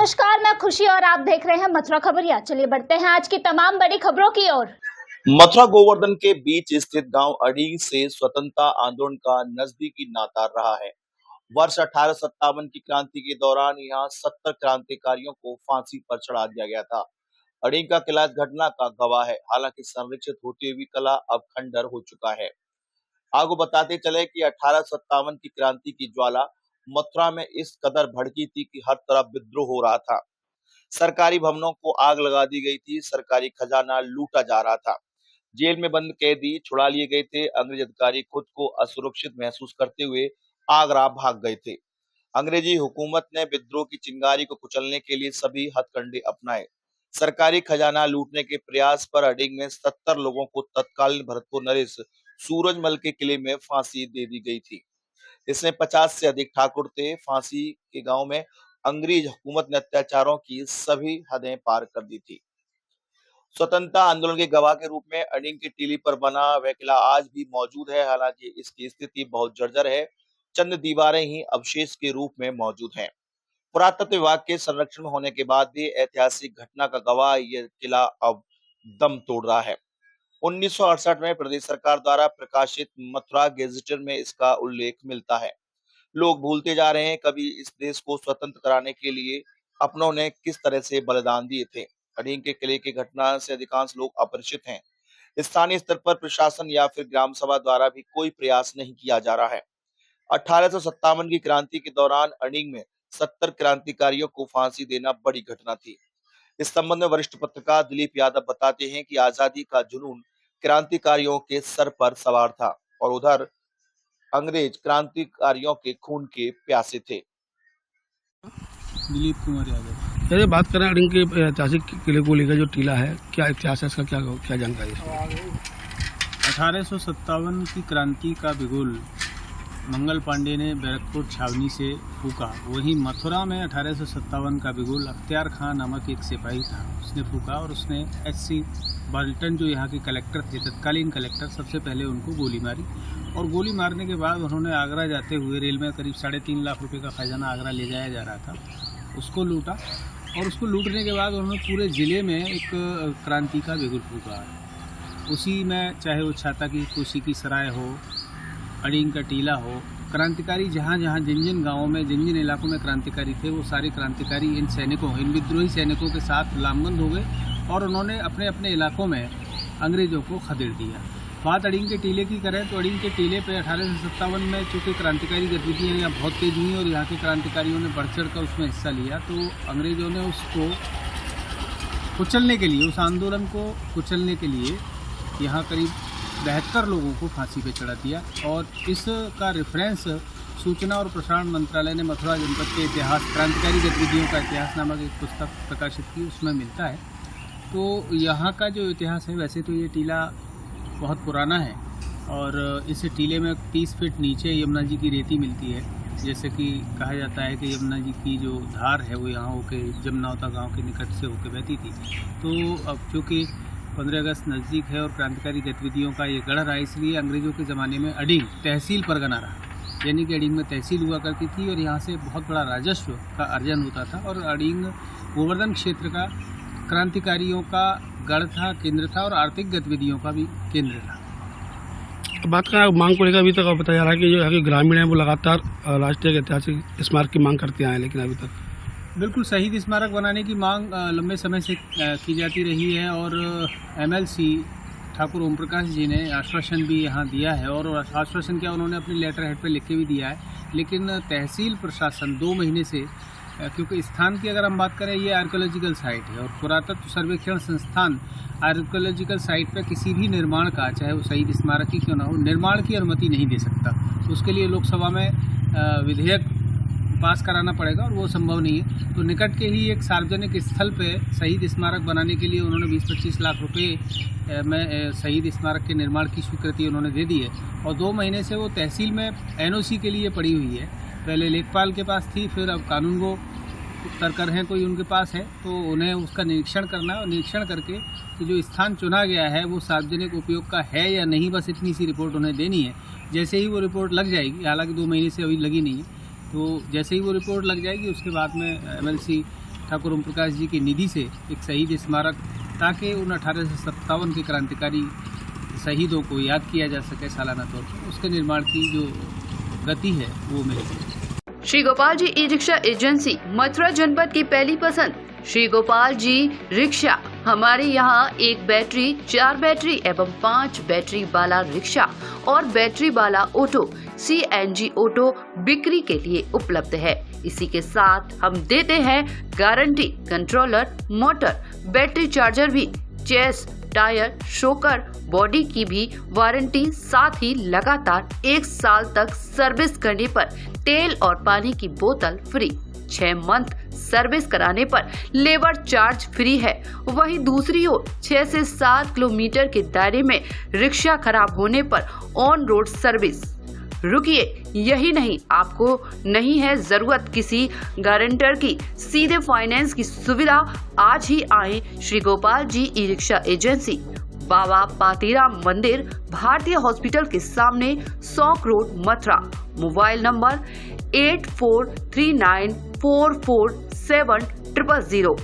नमस्कार, मैं खुशी और आप देख रहे हैं मथुरा खबरिया। चलिए बढ़ते हैं आज की तमाम बड़ी खबरों की ओर। मथुरा गोवर्धन के बीच स्थित गांव अड़ीग से स्वतंत्रता आंदोलन का नजदीकी नाता रहा है। वर्ष 1857 की क्रांति के दौरान यहाँ 70 क्रांतिकारियों को फांसी पर चढ़ा दिया गया था। अड़ीग का किला इस घटना का गवाह है। हालांकि संरक्षित होती हुई किला अब खंडर हो चुका है। आपको बताते चले कि 1857 की क्रांति की ज्वाला मथुरा में इस कदर भड़की थी कि हर तरफ विद्रोह हो रहा था। सरकारी भवनों को आग लगा दी गई थी। सरकारी खजाना लूटा जा रहा था। जेल में बंद कैदी छुड़ा लिए गए थे। अंग्रेज अधिकारी खुद को असुरक्षित महसूस करते हुए आगरा भाग गए थे। अंग्रेजी हुकूमत ने विद्रोह की चिंगारी को कुचलने के लिए सभी हथकंडे अपनाए। सरकारी खजाना लूटने के प्रयास पर अड़ीग में 70 लोगों को तत्कालीन भरतपुर नरेश सूरजमल के किले में फांसी दे दी गई थी। इसमें 50 से अधिक ठाकुर थे। फांसी के गांव में अंग्रेज हुकूमत ने अत्याचारों की सभी हदें पार कर दी थी। स्वतंत्रता आंदोलन के गवाह के रूप में अड़ीग की टीली पर बना वह किला आज भी मौजूद है। हालांकि इसकी स्थिति बहुत जर्जर है। चंद दीवारें ही अवशेष के रूप में मौजूद हैं। पुरातत्व विभाग के संरक्षण में होने के बाद भी ऐतिहासिक घटना का गवाह यह किला अब दम तोड़ रहा है। 1968 में प्रदेश सरकार द्वारा प्रकाशित मथुरा गेजेटर में इसका उल्लेख मिलता है। लोग भूलते जा रहे हैं कभी इस देश को स्वतंत्र कराने के लिए अपनों ने किस तरह से बलिदान दिए थे। अड़ीग के किले की घटना से अधिकांश लोग अपरिचित हैं। स्थानीय स्तर पर प्रशासन या फिर ग्राम सभा द्वारा भी कोई प्रयास नहीं किया जा रहा है। 1857 की क्रांति के दौरान अड़ीग में 70 क्रांतिकारियों को फांसी देना बड़ी घटना थी। इस संबंध में वरिष्ठ पत्रकार दिलीप यादव बताते हैं कि आजादी का जुनून क्रांतिकारियों के सर पर सवार था और उधर अंग्रेज क्रांतिकारियों के खून के प्यासे थे। दिलीप कुमार यादव। चलिए बात करें अड़ीग के ऐतिहासिक किले को लेकर जो टीला है, क्या इतिहास है इसका, क्या जानकारी है? 1857 की क्रांति का बिगुल मंगल पांडे ने बैरकपुर छावनी से फूका। वहीं मथुरा में 1857 का बिगुल अख्तियार खान नामक एक सिपाही था, उसने फूका और उसने एच.सी. बाल्टन जो यहाँ के कलेक्टर थे, तत्कालीन कलेक्टर, सबसे पहले उनको गोली मारी। और गोली मारने के बाद उन्होंने आगरा जाते हुए रेल में करीब 3.5 लाख रुपए का खजाना आगरा ले जाया जा रहा था, उसको लूटा। और उसको लूटने के बाद उन्होंने पूरे ज़िले में एक क्रांति का बिगुल फूका। उसी में चाहे वो छाता की कोसी की सराय हो, अड़ीग का टीला हो, क्रांतिकारी जहाँ जहाँ जिन जिन गाँवों में जिन जिन इलाकों में क्रांतिकारी थे, वो सारे क्रांतिकारी इन सैनिकों, इन विद्रोही सैनिकों के साथ लामबंद हो गए और उन्होंने अपने अपने इलाकों में अंग्रेजों को खदेड़ दिया। बात अड़ीग के टीले की करें तो अड़ीग के टीले पे 1857 में चूँकि क्रांतिकारी गतिविधियाँ यहाँ बहुत तेज हुई और यहाँ के क्रांतिकारियों ने बढ़ चढ़ कर उसमें हिस्सा लिया, तो अंग्रेजों ने उसको कुचलने के लिए, उस आंदोलन को कुचलने के लिए यहाँ करीब 72 लोगों को फांसी पे चढ़ा दिया। और इसका रेफरेंस सूचना और प्रसारण मंत्रालय ने मथुरा जनपद के इतिहास, क्रांतिकारी गतिविधियों का इतिहास नामक एक पुस्तक प्रकाशित की, उसमें मिलता है। तो यहाँ का जो इतिहास है, वैसे तो ये टीला बहुत पुराना है और इस टीले में 30 फीट नीचे यमुना जी की रेती मिलती है। जैसे कि कहा जाता है कि यमुना जी की जो धार है वो यहाँ होके जमनौता गांव के निकट से होकर बहती थी। तो अब चूँकि 15 अगस्त नज़दीक है और क्रांतिकारी गतिविधियों का ये गढ़ रहा, इसलिए अंग्रेज़ों के ज़माने में अड़ीग तहसील परगना रहा, यानी कि अड़ीग में तहसील हुआ करती थी और यहाँ से बहुत बड़ा राजस्व का अर्जन होता था। और अड़ीग गोवर्धन क्षेत्र का क्रांतिकारियों का गढ़ था, केंद्र था और आर्थिक गतिविधियों का भी केंद्र था। बात करें मांग को लेकर, अभी तक बताया जा रहा है कि जो यहाँ के ग्रामीण हैं वो लगातार राष्ट्रीय ऐतिहासिक स्मारक की मांग करते आए हैं, लेकिन अभी तक बिल्कुल शहीद स्मारक बनाने की मांग लंबे समय से की जाती रही है और MLC ठाकुर ओम प्रकाश जी ने आश्वासन भी यहाँ दिया है और आश्वासन क्या, उन्होंने अपने लेटर हेड पर लिख के भी दिया है। लेकिन तहसील प्रशासन 2 महीने से, क्योंकि स्थान की अगर हम बात करें, ये आर्कियोलॉजिकल साइट है और पुरातत्व सर्वेक्षण संस्थान आर्कियोलॉजिकल साइट पर किसी भी निर्माण का, चाहे वो शहीद स्मारक ही क्यों ना हो, निर्माण की अनुमति नहीं दे सकता। उसके लिए लोकसभा में विधेयक पास कराना पड़ेगा और वो संभव नहीं है। तो निकट के ही एक सार्वजनिक स्थल पे शहीद स्मारक बनाने के लिए उन्होंने 20-25 लाख रुपए में शहीद स्मारक के निर्माण की स्वीकृति उन्होंने दे दी है और 2 महीने से वो तहसील में NOC के लिए पड़ी हुई है। पहले लेखपाल के पास थी, फिर अब कानून वो तरकर हैं कोई उनके पास है, तो उन्हें उसका निरीक्षण करना है और निरीक्षण करके कि जो स्थान चुना गया है वो सार्वजनिक उपयोग का है या नहीं, बस इतनी सी रिपोर्ट उन्हें देनी है। जैसे ही वो रिपोर्ट लग जाएगी, हालांकि 2 महीने से अभी लगी नहीं है, तो जैसे ही वो रिपोर्ट लग जाएगी उसके बाद में MLC ठाकुर ओम प्रकाश जी की निधि से एक शहीद स्मारक, ताकि उन 1857 के क्रांतिकारी शहीदों को याद किया जा सके सालाना तौर पर, उसके निर्माण की जो गति है वो मेरी। Shri Gopal ji e rickshaw agency, Mathura जनपद की पहली पसंद। श्री गोपाल जी रिक्शा, हमारे यहाँ 1 बैटरी, 4 बैटरी एवं 5 बैटरी वाला रिक्शा और बैटरी वाला ऑटो, CNG ऑटो बिक्री के लिए उपलब्ध है। इसी के साथ हम देते हैं guarantee, controller, motor, battery charger भी, चेस, टायर, शोकर, बॉडी की भी वारंटी, साथ ही लगातार 1 साल तक सर्विस करने पर तेल और पानी की बोतल फ्री, 6 मंथ सर्विस कराने पर लेबर चार्ज फ्री है। वहीं दूसरी ओर 6 से 7 किलोमीटर के दायरे में रिक्शा खराब होने पर ऑन रोड सर्विस। रुकिए, यही नहीं, आपको नहीं है जरूरत किसी गारंटर की, सीधे फाइनेंस की सुविधा। आज ही आए Shri Gopal ji e rickshaw agency, Baba Patiram मंदिर, भारतीय हॉस्पिटल के सामने, Sauk road, Mathura. Mobile number 8439447000।